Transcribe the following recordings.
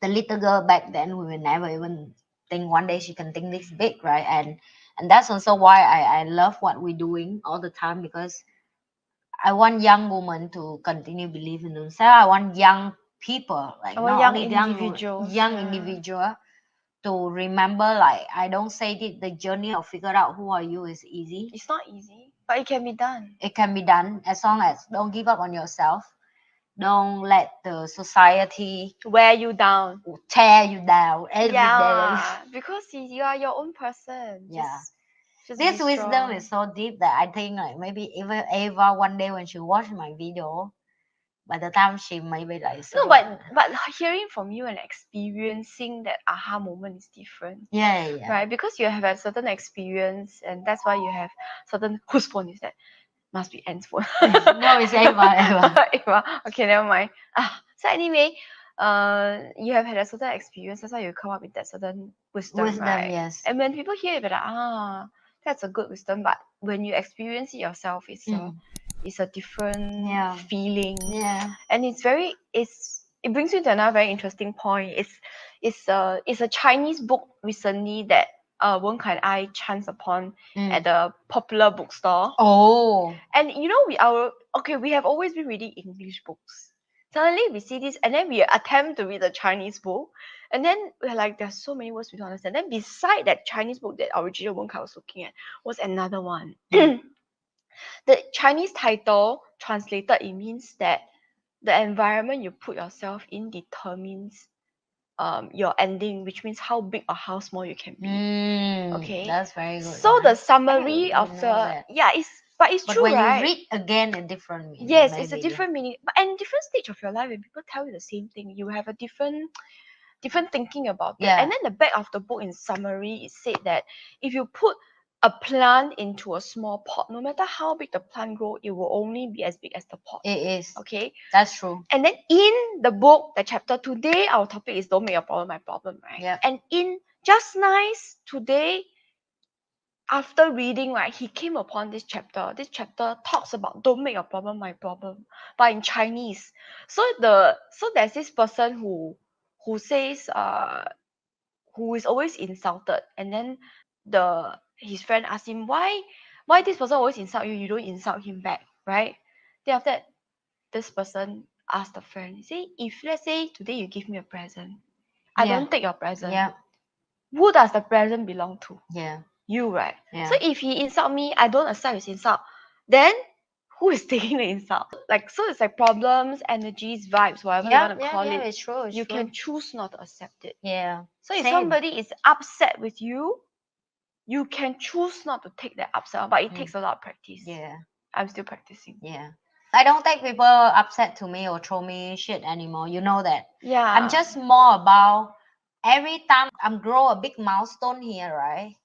the little girl back then, we will never even think one day she can think this big, right? And that's also why I love what we're doing all the time, because I want young women to continue believing in themselves. I want young people, like Or not young only individuals, young yeah. individual, to remember, like, I don't say that the journey of figure out who are you is easy. It's not easy, but it can be done. It can be done as long as don't give up on yourself. Don't let the society Wear you down. tear you down every day. Yeah, because you are your own person. Yeah. Just This be wisdom strong. is so deep that I think like maybe even Ava one day when she watch my video, by the time she maybe like No, but hearing from you and experiencing that aha moment is different, yeah. right? Because you have a certain experience, and that's why you have certain. Whose phone is that? Must be Anne's phone. No, it's Ava. Ava. Okay, never mind. So anyway, you have had a certain experience. That's why you come up with that certain wisdom, right? Yes. And when people hear it, they're like, that's a good wisdom. But when you experience it yourself, it's a different feeling. Yeah. And it brings you to another very interesting point. It's a Chinese book recently that Wen and I chanced upon at the popular bookstore. Oh. And you know, we have always been reading English books. Suddenly we see this, and then we attempt to read the Chinese book, and then we're like, there's so many words we don't understand. Then beside that Chinese book that original Wen was looking at was another one. The Chinese title translated, it means that the environment you put yourself in determines your ending, which means how big or how small you can be. Okay, that's very good. So the summary of the it's but true, when right? you read again a different meaning. Yes, it's a different meaning, and different stage of your life. When people tell you the same thing, you have a different thinking about it. And then the back of the book in summary, it said that if you put a plant into a small pot, no matter how big the plant grow, it will only be as big as the pot. It is. Okay, that's true. And then in the book, the chapter today, our topic is don't make your problem my problem, right? Yeah. And in Just Nice today, after reading, right, he came upon this chapter. This chapter talks about don't make your problem my problem, but in Chinese. So there's this person who says who is always insulted, and then his friend asked him why this person always insult you, you don't insult him back, right? Then after that, this person asked the friend, say, if let's say today you give me a present, I don't take your present. Yeah. Who does the present belong to? Yeah. You, right? Yeah. So if he insult me, I don't accept his insult. Then who is taking the insult? Like, so it's like problems, energies, vibes, whatever you want to call it. It's true. You can choose not to accept it. Yeah. So if somebody is upset with you, you can choose not to take that upset, but it takes a lot of practice. Yeah. I'm still practicing. Yeah. I don't take people upset to me or throw me shit anymore. You know that. Yeah. I'm just more about every time I'm grow a big milestone here, right?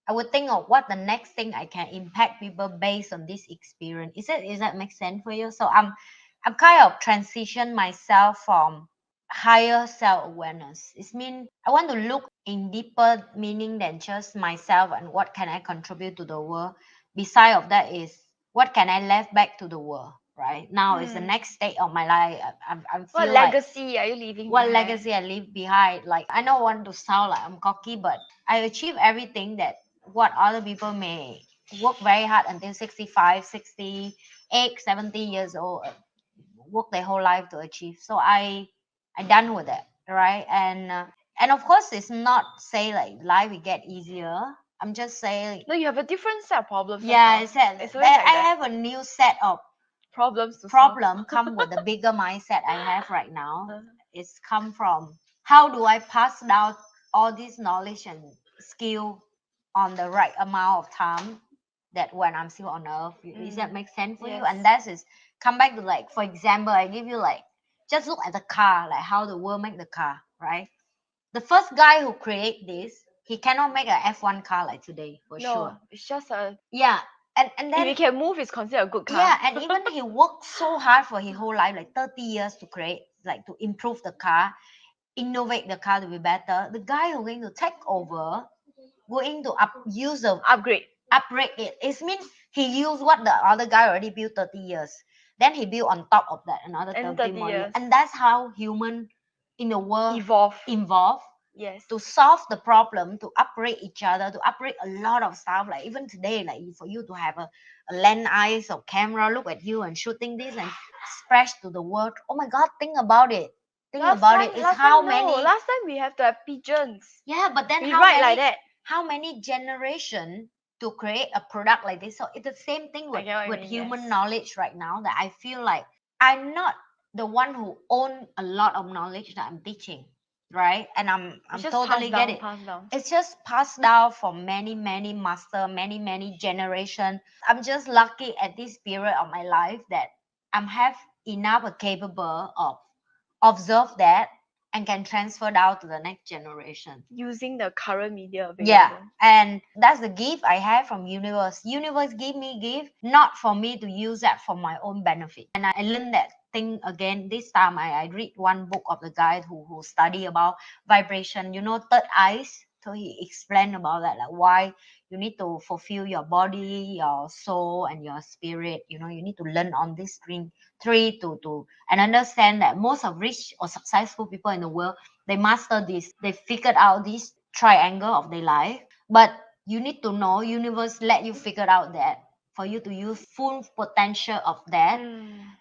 I would think of what the next thing I can impact people based on this experience. Is that make sense for you? So I'm kind of transition myself from higher self-awareness. It means I want to look in deeper meaning than just myself and what can I contribute to the world. Beside of that is what can I left back to the world, right? Now is the next stage of my life. I'm what legacy are you leaving what behind? legacy I leave behind. Like, I don't want to sound like I'm cocky, but I achieve everything that what other people may work very hard until 65, 68, 70 years old, work their whole life to achieve. So I done with it, right? And of course, it's not say like life will get easier. I'm just saying. No, you have a different set of problems. Yeah, I said it's that like I have a new set of problems to problem come with the bigger mindset I have right now. It's come from how do I pass down all this knowledge and skill on the right amount of time that when I'm still on earth. Does that make sense for you? And that is come back to, like, for example, I give you, like, just look at the car, like how the world make the car, right? The first guy who create this, he cannot make a F1 car like today, for sure. It's just a and then if he can move, it's considered a good car. Yeah, and even he worked so hard for his whole life, like 30 years to create, like to improve the car, innovate the car to be better. The guy who's going to take over, going to upgrade it. It means he used what the other guy already built 30 years. Then he built on top of that another 30 more years. And that's how human in the world Evolve. Yes. to solve the problem, to upgrade each other, to upgrade a lot of stuff. Like even today, like for you to have a lens eyes or camera, look at you and shooting this and spread to the world. Oh my God, think about it. Think about it. It's how many. Last time we have to have pigeons. Yeah, but then We how write many? like that. How many generation to create a product like this? So it's the same thing I with get what you with mean, human yes. knowledge right now. That I feel like I'm not the one who own a lot of knowledge that I'm teaching, right? And I'm It's just totally get it. passed down. It's just passed down from many master, many generation. I'm just lucky at this period of my life that I'm have enough capable of observe that and can transfer down to the next generation. Using the current media available. Yeah, and that's the gift I have from universe. Universe give me gift, not for me to use that for my own benefit. And I learned that thing again. This time I read one book of the guy who study about vibration, third eyes. So he explained about that, like why you need to fulfill your body, your soul, and your spirit. You need to learn on this three to and understand that most of rich or successful people in the world, they master this. They figured out this triangle of their life. But you need to know universe let you figure out that for you to use full potential of that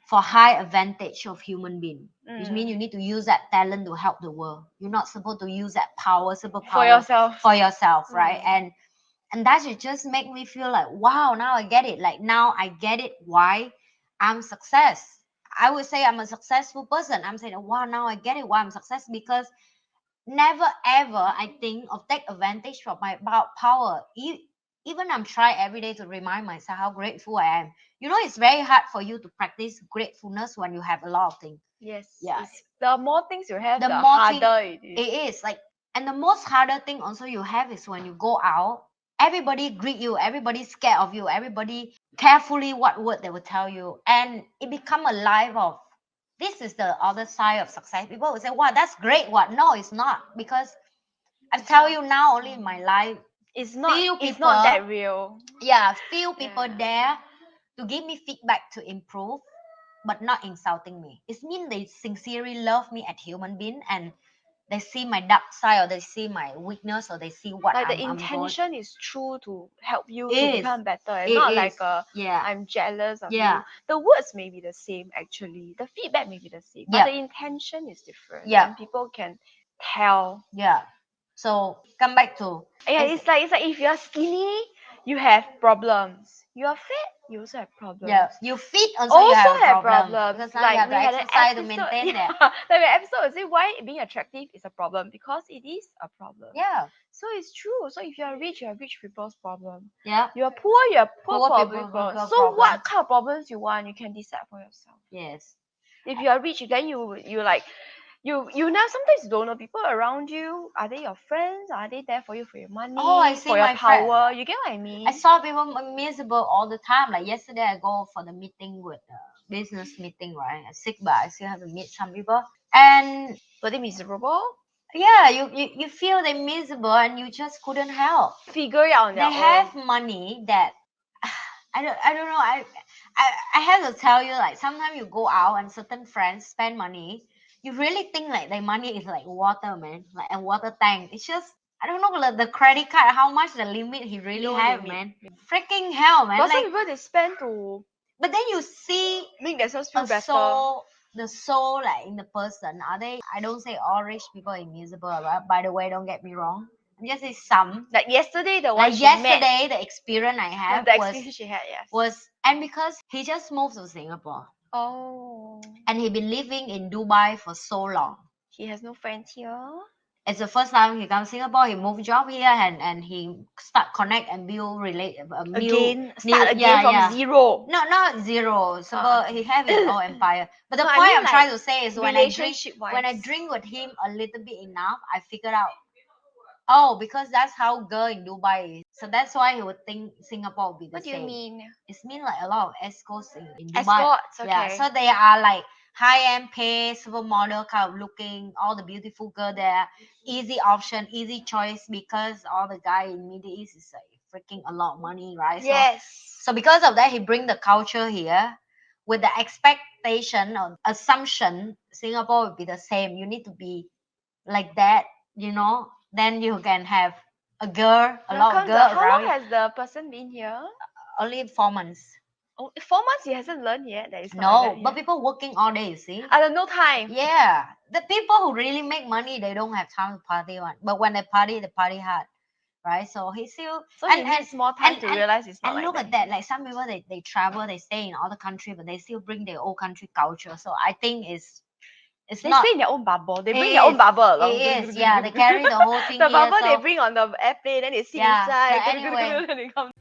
for high advantage of human being, which means you need to use that talent to help the world. You're not supposed to use that superpower for yourself, right? And that should just make me feel like, wow, now I get it. Like now I get it why I'm success. I would say I'm a successful person. I'm saying, wow, now I get it why I'm success, because never ever I think of take advantage of my power. Even I'm trying every day to remind myself how grateful I am. It's very hard for you to practice gratefulness when you have a lot of things. Yes. Yeah. The more things you have, The the more harder it is. it is. Like, and the most harder thing also you have is when you go out, everybody greet you, everybody scared of you, everybody carefully what word they will tell you, and it become a life of this is the other side of success. People will say, wow, that's great. What? No, it's not. Because I tell you now, only in my life, It's not that real. Yeah, few people there to give me feedback to improve, but not insulting me. It means they sincerely love me as human being, and they see my dark side, or they see my weakness, or they see what Like the I'm going. intention is true to help you to It is. become better, and It not is. like Yeah. I'm jealous of Yeah. you. The words may be the same actually. The feedback may be the same, but Yeah. the intention is different. Yeah. And people can tell. Yeah. So come back to Yeah, it's like if you're skinny, you have problems. You are fat, you also have problems. yeah, you fit also you Also have have problem, problems. because now Like you have we to had an exercise to episode, maintain yeah, that. like an episode say why being attractive is a problem, because it is a problem. Yeah. So it's true. So if you are rich, you are rich people's problem. Yeah. You are poor, you are poor People problems. So problem. what kind of problems you want, you can decide for yourself. Yes. If you are rich, then you like you now sometimes you don't know people around you. Are they your friends? Are they there for you for your money? Oh, I see for your my friend. power? You get what I mean? I saw people miserable all the time. Like yesterday, I go for the meeting with business meeting, right? I'm sick, but I still have to meet some people. And Were they miserable? yeah, you feel they miserable, and you just couldn't help. Figure it out on They their have own. money that I don't know. I have to tell you, like sometimes you go out and certain friends spend money, you really think like their money is like water, man, like a water tank. It's just I don't know, like the credit card, how much the limit he really No have, limit. man. Freaking hell, man. But some Like, people they spend to but then you see make themselves feel a better. soul, the soul like in the person. Are they? I don't say all rich people are miserable, right? By the way, don't get me wrong. I'm just say some. Like yesterday, the one Like she yesterday, the experience I met, have the experience she had, yes. was, and because he just moved to Singapore Oh, and he been living in Dubai for so long. he has no friends here. It's the first time he comes to Singapore. He moved job here, and he start connect and build relate Start again from zero. No, not zero. So but he have his own empire. But the No, I point mean, I'm trying like, to say is when I drink with him a little bit enough, I figured out. Oh, because that's how girl in Dubai is. So that's why he would think Singapore would be the What do same. you mean? It's mean like a lot of escorts in Dubai. Escorts, Yeah, okay. so they are like high-end pay, supermodel kind of looking, all the beautiful girl there. Easy option, easy choice, because all the guy in Middle East is like freaking a lot of money, right? Yes. So because of that, he bring the culture here with the expectation or assumption Singapore will be the same. You need to be like that, you know, then you can have a girl, a lot of Welcome. girl How long around you. has the person been here? Only 4 months. Oh, 4 months he hasn't learned yet. That is not like No, that but here. people working all day, you see. No time. Yeah, the people who really make money, they don't have time to party one. But when they party hard, right? So he still So and he needs more time and to and realize it's not and like look that at that. here. Like some people, they travel, they stay in other country, but they still bring their old country culture. So I think it's They not. stay in their own bubble. They It bring their own is. bubble along. It is. Yeah, they carry the whole thing The here. bubble they So bring on the airplane, then they sit yeah. So inside. anyway, Then they come